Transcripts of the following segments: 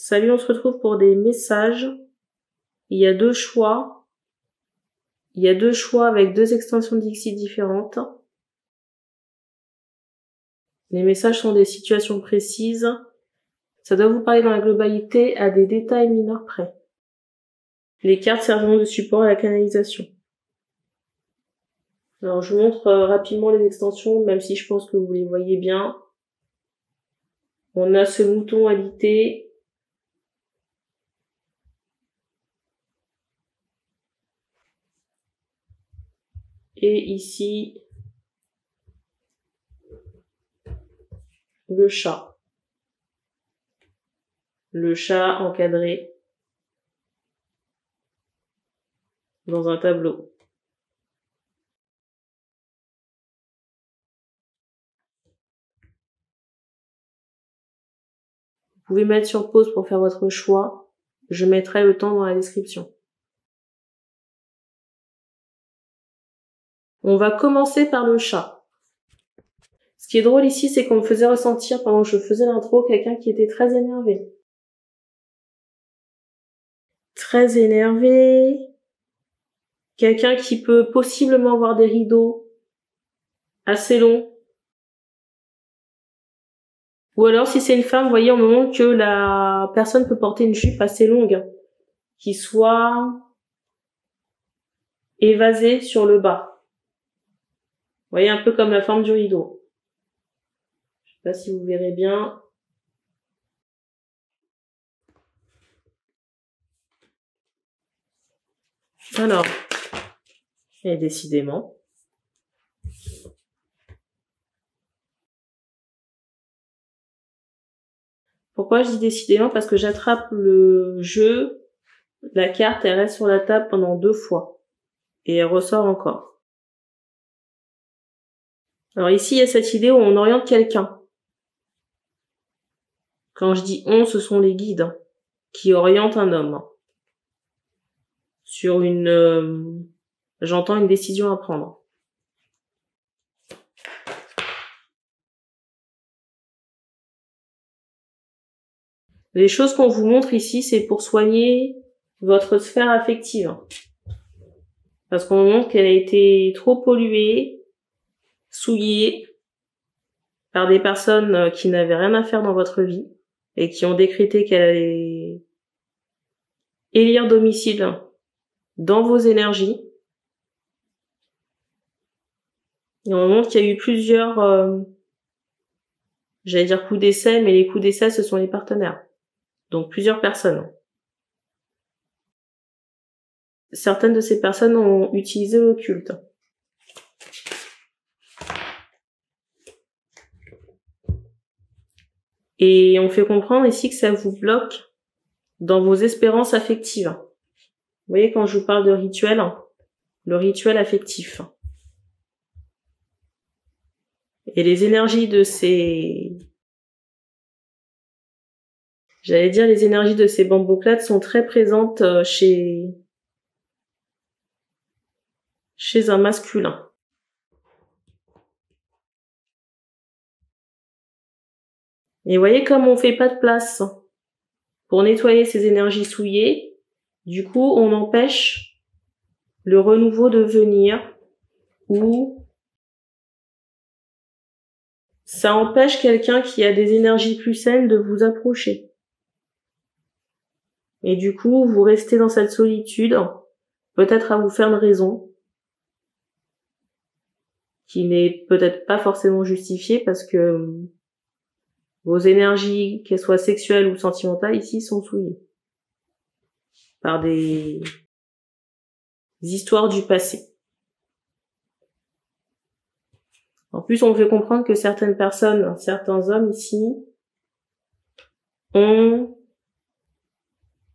Salut, on se retrouve pour des messages. Il y a deux choix. Avec deux extensions Dixit différentes. Les messages sont des situations précises. Ça doit vous parler dans la globalité à des détails mineurs près. Les cartes serviront de support à la canalisation. Alors je vous montre rapidement les extensions, même si je pense que vous les voyez bien. On a ce mouton alité. Et ici, le chat. Le chat encadré dans un tableau. Vous pouvez mettre sur pause pour faire votre choix. Je mettrai le temps dans la description. On va commencer par le chat. Ce qui est drôle ici, c'est qu'on me faisait ressentir pendant que je faisais l'intro quelqu'un qui était très énervé. Très énervé. Quelqu'un qui peut possiblement avoir des rideaux assez longs. Ou alors, si c'est une femme, vous voyez, on me montre que la personne peut porter une jupe assez longue, qui soit évasée sur le bas. Vous voyez, un peu comme la forme du rideau. Je sais pas si vous verrez bien. Alors, et décidément. Pourquoi je dis décidément? Parce que j'attrape le jeu, la carte, elle reste sur la table pendant 2 fois. Et elle ressort encore. Alors ici, il y a cette idée où on oriente quelqu'un. Quand je dis on, ce sont les guides qui orientent un homme sur j'entends une décision à prendre. Les choses qu'on vous montre ici, c'est pour soigner votre sphère affective. Parce qu'on montre qu'elle a été trop polluée, souillée par des personnes qui n'avaient rien à faire dans votre vie et qui ont décrété qu'elle allait élire domicile dans vos énergies. Et on montre qu'il y a eu plusieurs, j'allais dire coups d'essai, mais les coups d'essai, ce sont les partenaires. Donc plusieurs personnes. Certaines de ces personnes ont utilisé l'occulte. Et on fait comprendre ici que ça vous bloque dans vos espérances affectives. Vous voyez, quand je vous parle de rituel, le rituel affectif. Et les énergies de ces... J'allais dire, les énergies de ces bamboclates sont très présentes chez un masculin. Et vous voyez, comme on fait pas de place pour nettoyer ces énergies souillées, du coup, on empêche le renouveau de venir, ou ça empêche quelqu'un qui a des énergies plus saines de vous approcher. Et du coup, vous restez dans cette solitude, peut-être à vous faire une raison, qui n'est peut-être pas forcément justifiée parce que vos énergies, qu'elles soient sexuelles ou sentimentales, ici, sont souillées par des histoires du passé. En plus, on fait comprendre que certaines personnes, certains hommes ici, ont,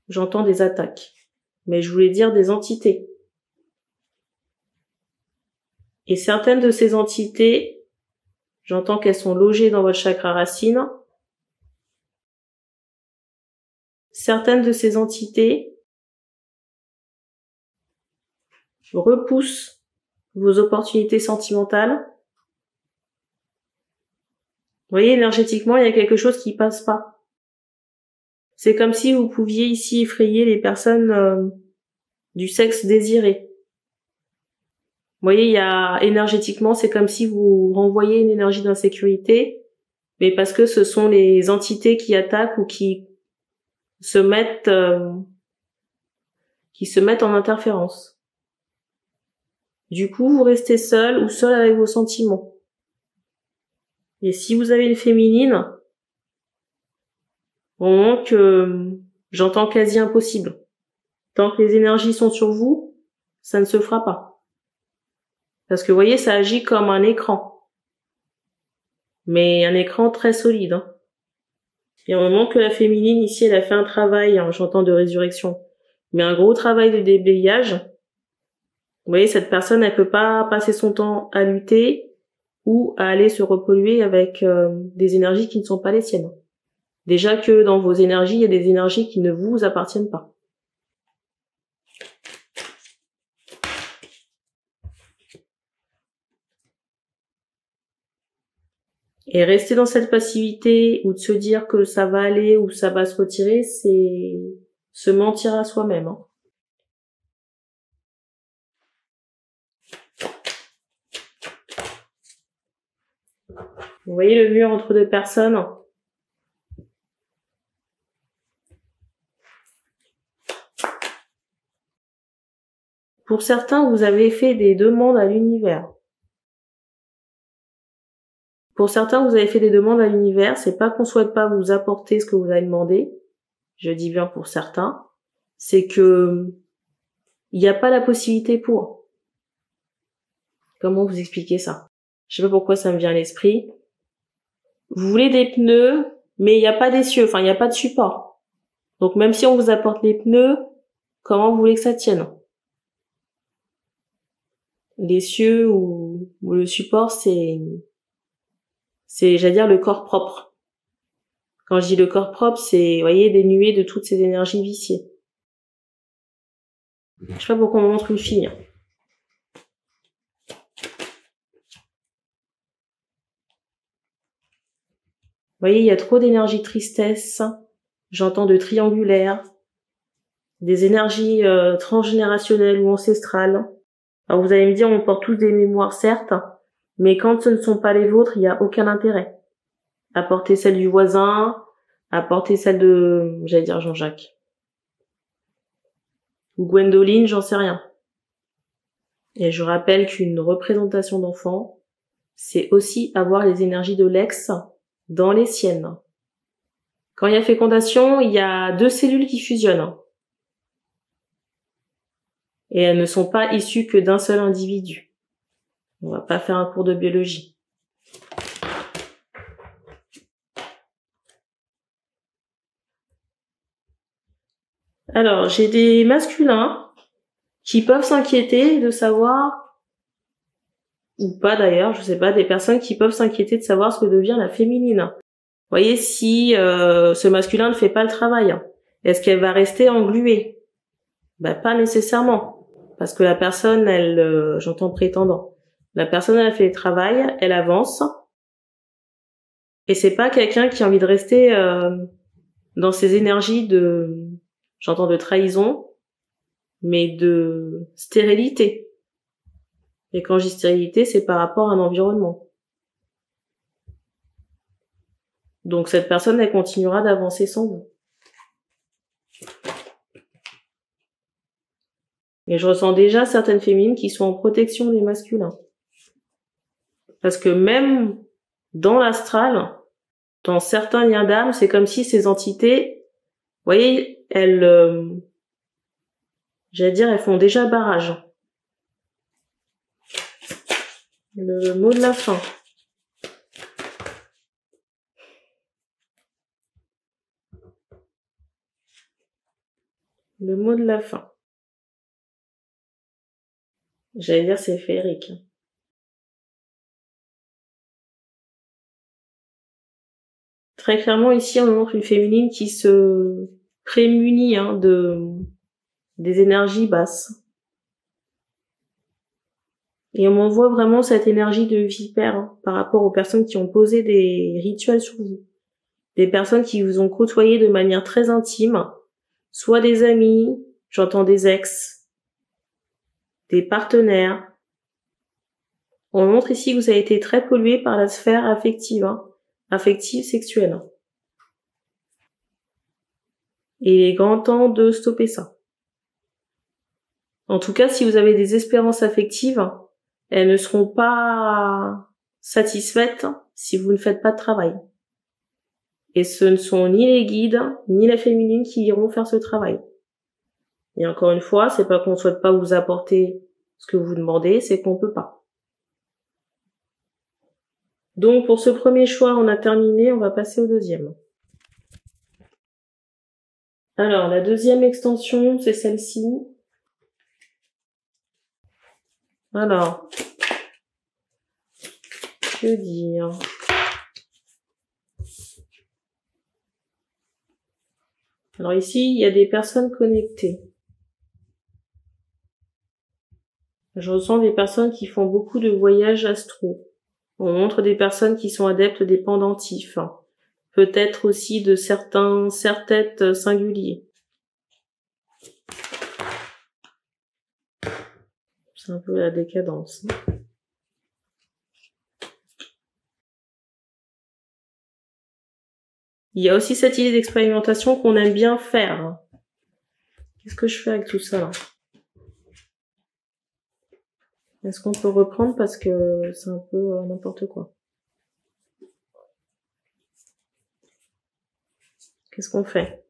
j'entends des attaques, mais je voulais dire des entités. Et certaines de ces entités, j'entends qu'elles sont logées dans votre chakra racine. Certaines de ces entités repoussent vos opportunités sentimentales. Vous voyez, énergétiquement, il y a quelque chose qui passe pas. C'est comme si vous pouviez ici effrayer les personnes du sexe désiré. Vous voyez, il y a énergétiquement, c'est comme si vous renvoyez une énergie d'insécurité, mais parce que ce sont les entités qui attaquent ou qui se mettent en interférence. Du coup, vous restez seul ou seul avec vos sentiments. Et si vous avez une féminine, au moment que j'entends quasi impossible. Tant que les énergies sont sur vous, ça ne se fera pas. Parce que vous voyez, ça agit comme un écran. Mais un écran très solide. Hein. Et au moment que la féminine, ici, elle a fait un travail, hein, j'entends de résurrection, mais un gros travail de déblayage, vous voyez, cette personne, elle peut pas passer son temps à lutter ou à aller se repolluer avec des énergies qui ne sont pas les siennes. Déjà que dans vos énergies, il y a des énergies qui ne vous appartiennent pas. Et rester dans cette passivité ou de se dire que ça va aller ou ça va se retirer, c'est se mentir à soi-même. Hein. Vous voyez le mur entre deux personnes? Pour certains, vous avez fait des demandes à l'univers. Pour certains, vous avez fait des demandes à l'univers. C'est pas qu'on souhaite pas vous apporter ce que vous avez demandé. Je dis bien pour certains. C'est que il n'y a pas la possibilité pour. Comment vous expliquer ça? Je sais pas pourquoi ça me vient à l'esprit. Vous voulez des pneus, mais il n'y a pas d'essieu. Enfin, il n'y a pas de support. Donc même si on vous apporte les pneus, comment vous voulez que ça tienne? L'essieu ou le support, c'est, j'allais dire, le corps propre. Quand je dis le corps propre, c'est, vous voyez, dénué de toutes ces énergies viciées. Je sais pas pourquoi on me montre une fille. Vous voyez, il y a trop d'énergie tristesse. J'entends de triangulaire. Des énergies transgénérationnelles ou ancestrales. Alors vous allez me dire, on porte tous des mémoires, certes, mais quand ce ne sont pas les vôtres, il n'y a aucun intérêt. Apporter celle du voisin, apporter celle de, j'allais dire Jean-Jacques. Ou Gwendoline, j'en sais rien. Et je rappelle qu'une représentation d'enfant, c'est aussi avoir les énergies de l'ex dans les siennes. Quand il y a fécondation, il y a deux cellules qui fusionnent. Et elles ne sont pas issues que d'un seul individu. On va pas faire un cours de biologie. Alors, j'ai des masculins qui peuvent s'inquiéter de savoir, ou pas d'ailleurs, je sais pas, des personnes qui peuvent s'inquiéter de savoir ce que devient la féminine. Vous voyez, si ce masculin ne fait pas le travail, est-ce qu'elle va rester engluée? Pas nécessairement. Parce que la personne, elle, j'entends prétendant, la personne, elle fait le travail, elle avance, et c'est pas quelqu'un qui a envie de rester dans ses énergies de, j'entends de trahison, mais de stérilité. Et quand je dis stérilité, c'est par rapport à un environnement. Donc cette personne, elle continuera d'avancer sans vous. Et je ressens déjà certaines féminines qui sont en protection des masculins. Parce que même dans l'astral, dans certains liens d'âme, c'est comme si ces entités, vous voyez, elles, j'allais dire, elles font déjà barrage. Le mot de la fin. Le mot de la fin. J'allais dire, c'est féerique. Très clairement, ici, on montre une féminine qui se prémunit des énergies basses. Et on m'envoie vraiment cette énergie de vipère par rapport aux personnes qui ont posé des rituels sur vous. des personnes qui vous ont côtoyé de manière très intime, soit des amis, j'entends des ex, des partenaires. On montre ici que vous avez été très pollué par la sphère affective, affective sexuelle. Et il est grand temps de stopper ça. En tout cas, si vous avez des espérances affectives, elles ne seront pas satisfaites si vous ne faites pas de travail. Et ce ne sont ni les guides, ni la féminine qui iront faire ce travail. Et encore une fois, c'est pas qu'on ne souhaite pas vous apporter ce que vous demandez, c'est qu'on peut pas. Donc, pour ce premier choix, on a terminé, on va passer au deuxième. Alors, la deuxième extension, c'est celle-ci. Alors, que dire? Alors ici, il y a des personnes connectées. Je ressens des personnes qui font beaucoup de voyages astraux. On montre des personnes qui sont adeptes des pendentifs. Peut-être aussi de certains serre-têtes singuliers. C'est un peu la décadence. Il y a aussi cette idée d'expérimentation qu'on aime bien faire. Qu'est-ce que je fais avec tout ça, là? Est-ce qu'on peut reprendre parce que c'est un peu n'importe quoi? Qu'est-ce qu'on fait?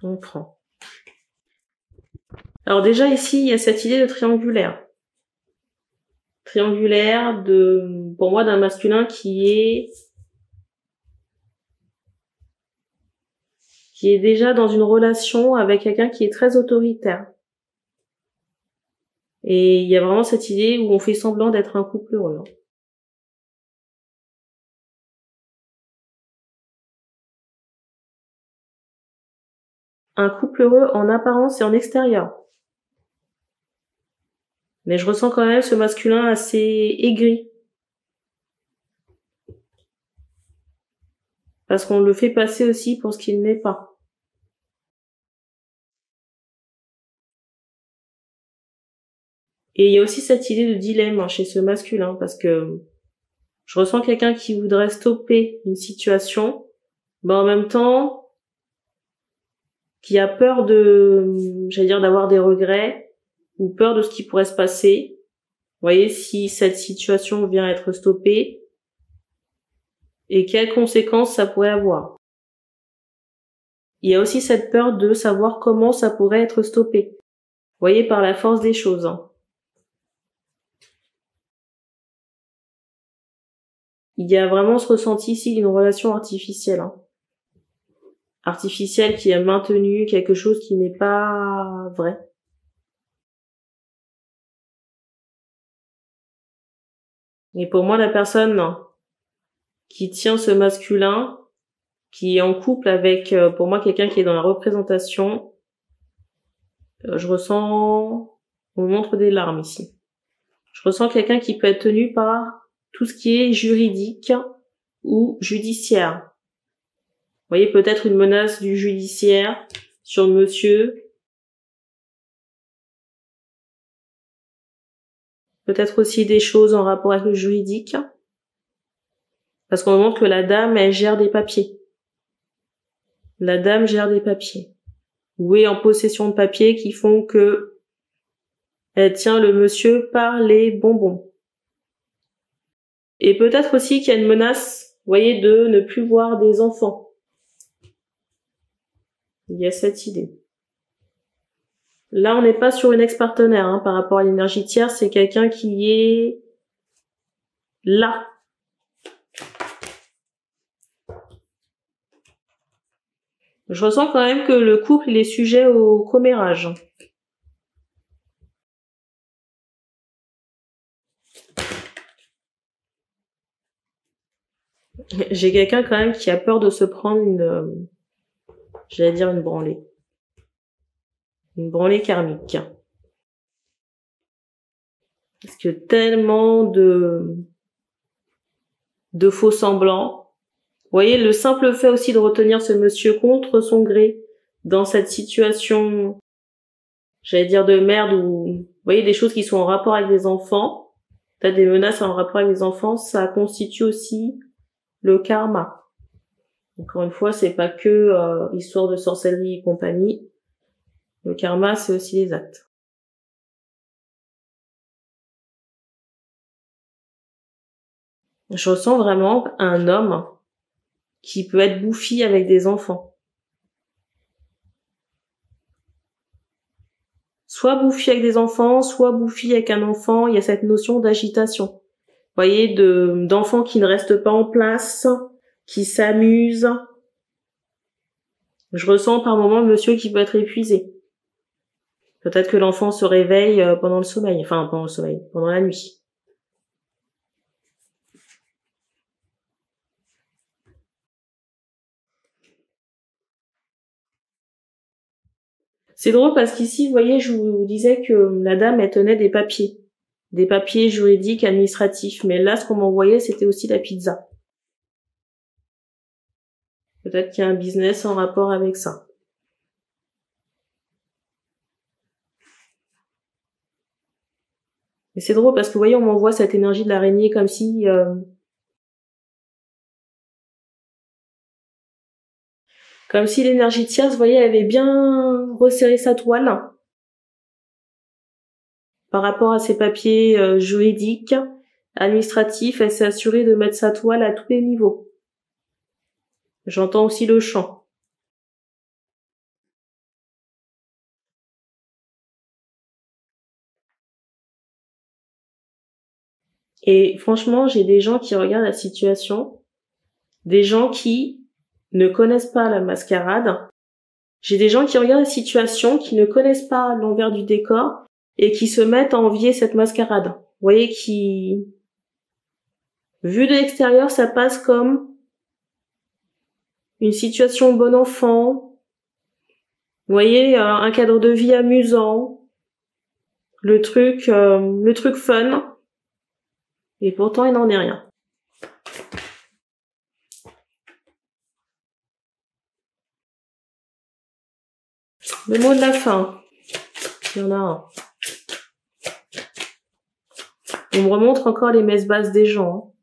On prend. Alors déjà ici, il y a cette idée de triangulaire. Triangulaire pour moi, d'un masculin qui est déjà dans une relation avec quelqu'un qui est très autoritaire. Et il y a vraiment cette idée où on fait semblant d'être un couple heureux. Un couple heureux en apparence et en extérieur. Mais je ressens quand même ce masculin assez aigri. Parce qu'on le fait passer aussi pour ce qu'il n'est pas. Et il y a aussi cette idée de dilemme chez ce masculin, parce que je ressens quelqu'un qui voudrait stopper une situation, mais en même temps, qui a peur d'avoir des regrets, ou peur de ce qui pourrait se passer. Vous voyez, si cette situation vient être stoppée, et quelles conséquences ça pourrait avoir. Il y a aussi cette peur de savoir comment ça pourrait être stoppé. Vous voyez, par la force des choses. Il y a vraiment ce ressenti ici d'une relation artificielle. Artificielle qui a maintenu quelque chose qui n'est pas vrai. Et pour moi, la personne qui tient ce masculin, qui est en couple avec, pour moi, quelqu'un qui est dans la représentation, je ressens, on montre des larmes ici. Je ressens quelqu'un qui peut être tenu par tout ce qui est juridique ou judiciaire. Vous voyez, peut-être une menace du judiciaire sur le monsieur. Peut-être aussi des choses en rapport avec le juridique. Parce qu'on montre que la dame, elle gère des papiers. La dame gère des papiers. Ou est en possession de papiers qui font que elle tient le monsieur par les bonbons. Et peut-être aussi qu'il y a une menace, vous voyez, de ne plus voir des enfants. Il y a cette idée. Là, on n'est pas sur une ex-partenaire par rapport à l'énergie tierce, c'est quelqu'un qui est là. Je ressens quand même que le couple, il est sujet au commérage. J'ai quelqu'un quand même qui a peur de se prendre une branlée. Une branlée karmique. Parce que tellement de faux semblants, voyez, le simple fait aussi de retenir ce monsieur contre son gré dans cette situation, j'allais dire de merde, ou vous voyez des choses qui sont en rapport avec les enfants, peut-être des menaces en rapport avec les enfants, ça constitue aussi le karma. Encore une fois, c'est pas que histoire de sorcellerie et compagnie. Le karma, c'est aussi les actes. Je ressens vraiment un homme qui peut être bouffi avec des enfants. Soit bouffi avec des enfants, soit bouffi avec un enfant, il y a cette notion d'agitation. Vous voyez, d'enfants qui ne restent pas en place, qui s'amusent. Je ressens par moments le monsieur qui peut être épuisé. Peut-être que l'enfant se réveille pendant le sommeil, pendant la nuit. C'est drôle parce qu'ici, vous voyez, je vous disais que la dame, elle tenait des papiers juridiques, administratifs. Mais là, ce qu'on m'envoyait, c'était aussi la pizza. Peut-être qu'il y a un business en rapport avec ça. Mais c'est drôle parce que, vous voyez, on m'envoie cette énergie de l'araignée comme si... Comme si l'énergie tierce, vous voyez, elle avait bien resserré sa toile par rapport à ses papiers juridiques, administratifs. Elle s'est assurée de mettre sa toile à tous les niveaux. J'entends aussi le chant. Et franchement, j'ai des gens qui regardent la situation, des gens qui ne connaissent pas la mascarade. J'ai des gens qui regardent la situation, qui ne connaissent pas l'envers du décor et qui se mettent à envier cette mascarade. Vous voyez, qui, vu de l'extérieur, ça passe comme une situation bon enfant. Vous voyez, un cadre de vie amusant, le truc fun. Et pourtant, il n'en est rien. Le mot de la fin. Il y en a un. On me remontre encore les messes basses des gens.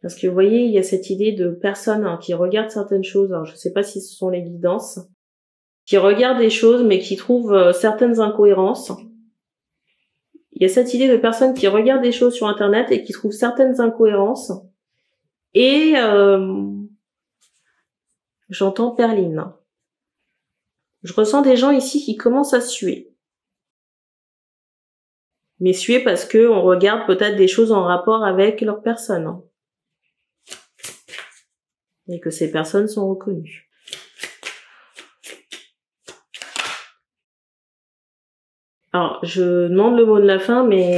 Parce que vous voyez, il y a cette idée de personnes qui regardent certaines choses. Alors, je ne sais pas si ce sont les guidances. Qui regardent des choses, mais qui trouvent certaines incohérences. Il y a cette idée de personnes qui regardent des choses sur Internet et qui trouvent certaines incohérences. Et j'entends Perline. Je ressens des gens ici qui commencent à suer. Mais suer parce que on regarde peut-être des choses en rapport avec leur personne. Et que ces personnes sont reconnues. Alors, je demande le mot de la fin, mais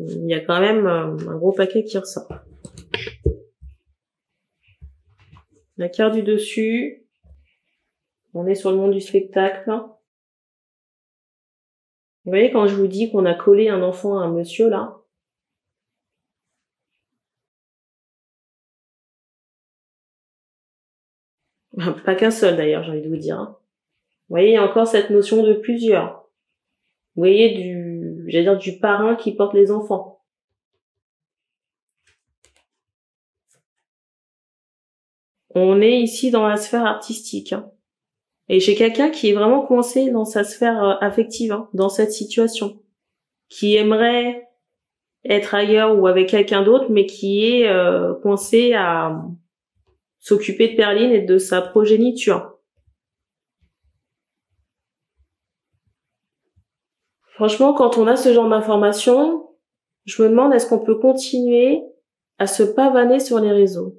il y a quand même un gros paquet qui ressort. La carte du dessus. On est sur le monde du spectacle. Vous voyez, quand je vous dis qu'on a collé un enfant à un monsieur, là. Pas qu'un seul, d'ailleurs, j'ai envie de vous dire. Vous voyez, il y a encore cette notion de plusieurs. Vous voyez, j'allais dire du parrain qui porte les enfants. On est ici dans la sphère artistique. Et j'ai quelqu'un qui est vraiment coincé dans sa sphère affective, dans cette situation. Qui aimerait être ailleurs ou avec quelqu'un d'autre, mais qui est coincé à s'occuper de Perline et de sa progéniture. Franchement, quand on a ce genre d'informations, je me demande est-ce qu'on peut continuer à se pavaner sur les réseaux.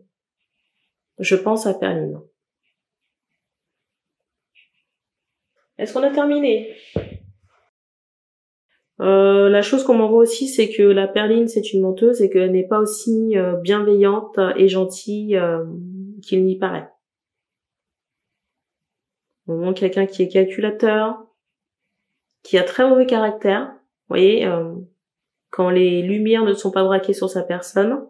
Je pense à Perline. Est-ce qu'on a terminé? La chose qu'on m'envoie aussi, c'est que la Perline, c'est une menteuse et qu'elle n'est pas aussi bienveillante et gentille qu'il n'y paraît. On montre quelqu'un qui est calculateur, qui a très mauvais caractère. Vous voyez, quand les lumières ne sont pas braquées sur sa personne.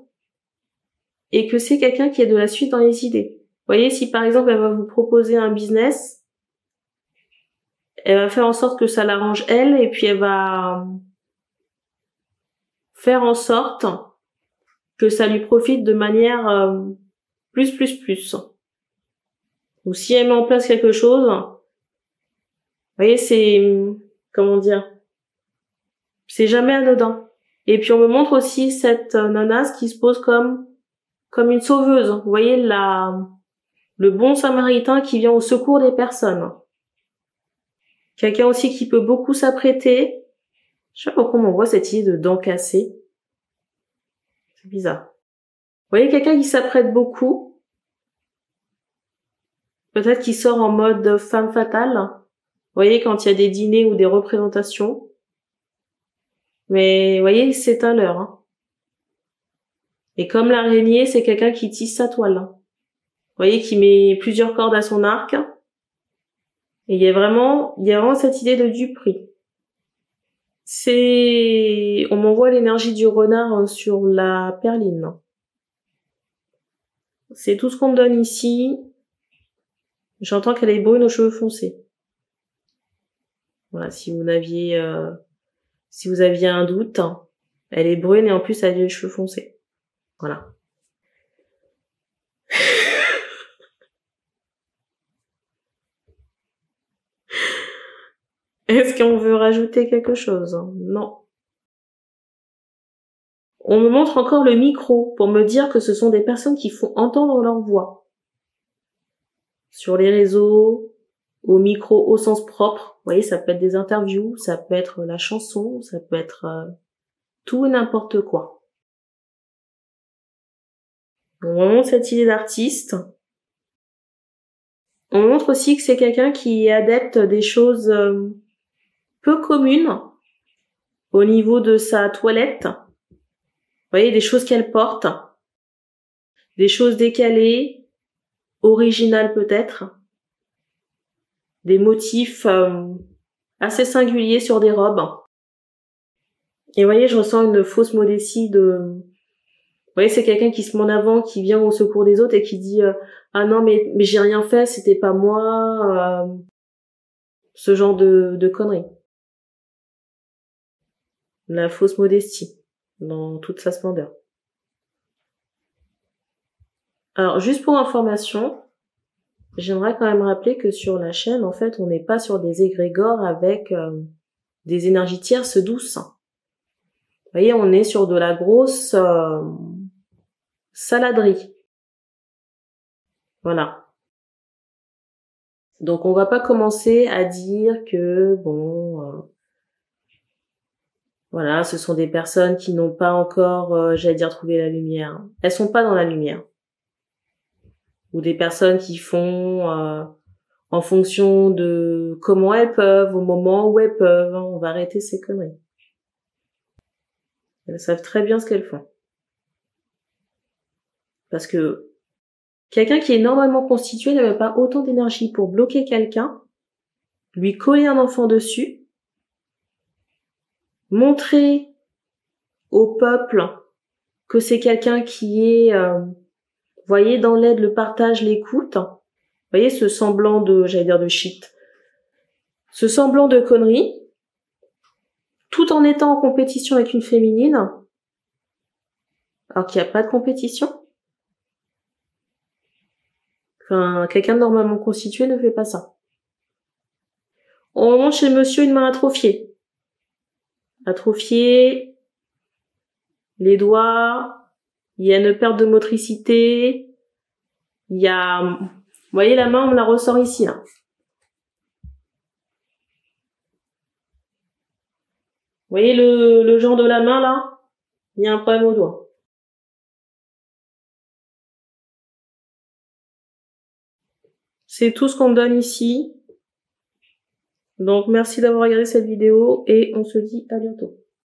Et que c'est quelqu'un qui a de la suite dans les idées. Vous voyez, si par exemple elle va vous proposer un business, elle va faire en sorte que ça l'arrange elle, et puis elle va faire en sorte que ça lui profite de manière plus. Ou si elle met en place quelque chose, vous voyez, c'est, comment dire, c'est jamais anodin. Et puis on me montre aussi cette nanasse qui se pose comme une sauveuse. Vous voyez, le bon samaritain qui vient au secours des personnes. Quelqu'un aussi qui peut beaucoup s'apprêter. Je sais pas pourquoi on m'envoie cette idée de dents cassées. C'est bizarre. Vous voyez, quelqu'un qui s'apprête beaucoup. Peut-être qu'il sort en mode femme fatale. Vous voyez, quand il y a des dîners ou des représentations. Mais vous voyez, c'est un leurre. Hein. Et comme l'araignée, c'est quelqu'un qui tisse sa toile. Hein. Vous voyez, qui met plusieurs cordes à son arc. Et il y a vraiment cette idée de duperie. On m'envoie l'énergie du renard sur la perline. C'est tout ce qu'on me donne ici. J'entends qu'elle est brune aux cheveux foncés. Voilà, si vous aviez un doute, hein, elle est brune et en plus elle a les cheveux foncés. Voilà. Est-ce qu'on veut rajouter quelque chose? Non. On me montre encore le micro pour me dire que ce sont des personnes qui font entendre leur voix. Sur les réseaux, au micro au sens propre. Vous voyez, ça peut être des interviews, ça peut être la chanson, ça peut être tout et n'importe quoi. On montre cette idée d'artiste. On montre aussi que c'est quelqu'un qui est adepte des choses peu communes au niveau de sa toilette. Vous voyez, des choses qu'elle porte, des choses décalées, originales peut-être, des motifs assez singuliers sur des robes. Et vous voyez, je ressens une fausse modestie vous voyez, c'est quelqu'un qui se met en avant, qui vient au secours des autres et qui dit ah non mais j'ai rien fait, c'était pas moi, ce genre de conneries. La fausse modestie dans toute sa splendeur. Alors juste pour information, j'aimerais quand même rappeler que sur la chaîne, en fait, on n'est pas sur des égrégores avec des énergies tierces douces. Vous voyez, on est sur de la grosse saladerie. Voilà. Donc on va pas commencer à dire que voilà, ce sont des personnes qui n'ont pas encore, j'allais dire, trouvé la lumière. Elles sont pas dans la lumière. Ou des personnes qui font en fonction de comment elles peuvent, au moment où elles peuvent. On va arrêter ces conneries. Elles savent très bien ce qu'elles font. Parce que quelqu'un qui est normalement constitué n'avait pas autant d'énergie pour bloquer quelqu'un, lui coller un enfant dessus, montrer au peuple que c'est quelqu'un qui est, voyez, dans l'aide, le partage, l'écoute. Vous voyez, ce semblant de, j'allais dire de shit, ce semblant de connerie, tout en étant en compétition avec une féminine, alors qu'il n'y a pas de compétition. Enfin, quelqu'un de normalement constitué ne fait pas ça. On montre chez monsieur une main atrophiée. Atrophiée, les doigts, il y a une perte de motricité, il y a, vous voyez la main, on me la ressort ici, là. Vous voyez le genre de la main, là? Il y a un problème au doigt. C'est tout ce qu'on me donne ici. Donc merci d'avoir regardé cette vidéo et on se dit à bientôt.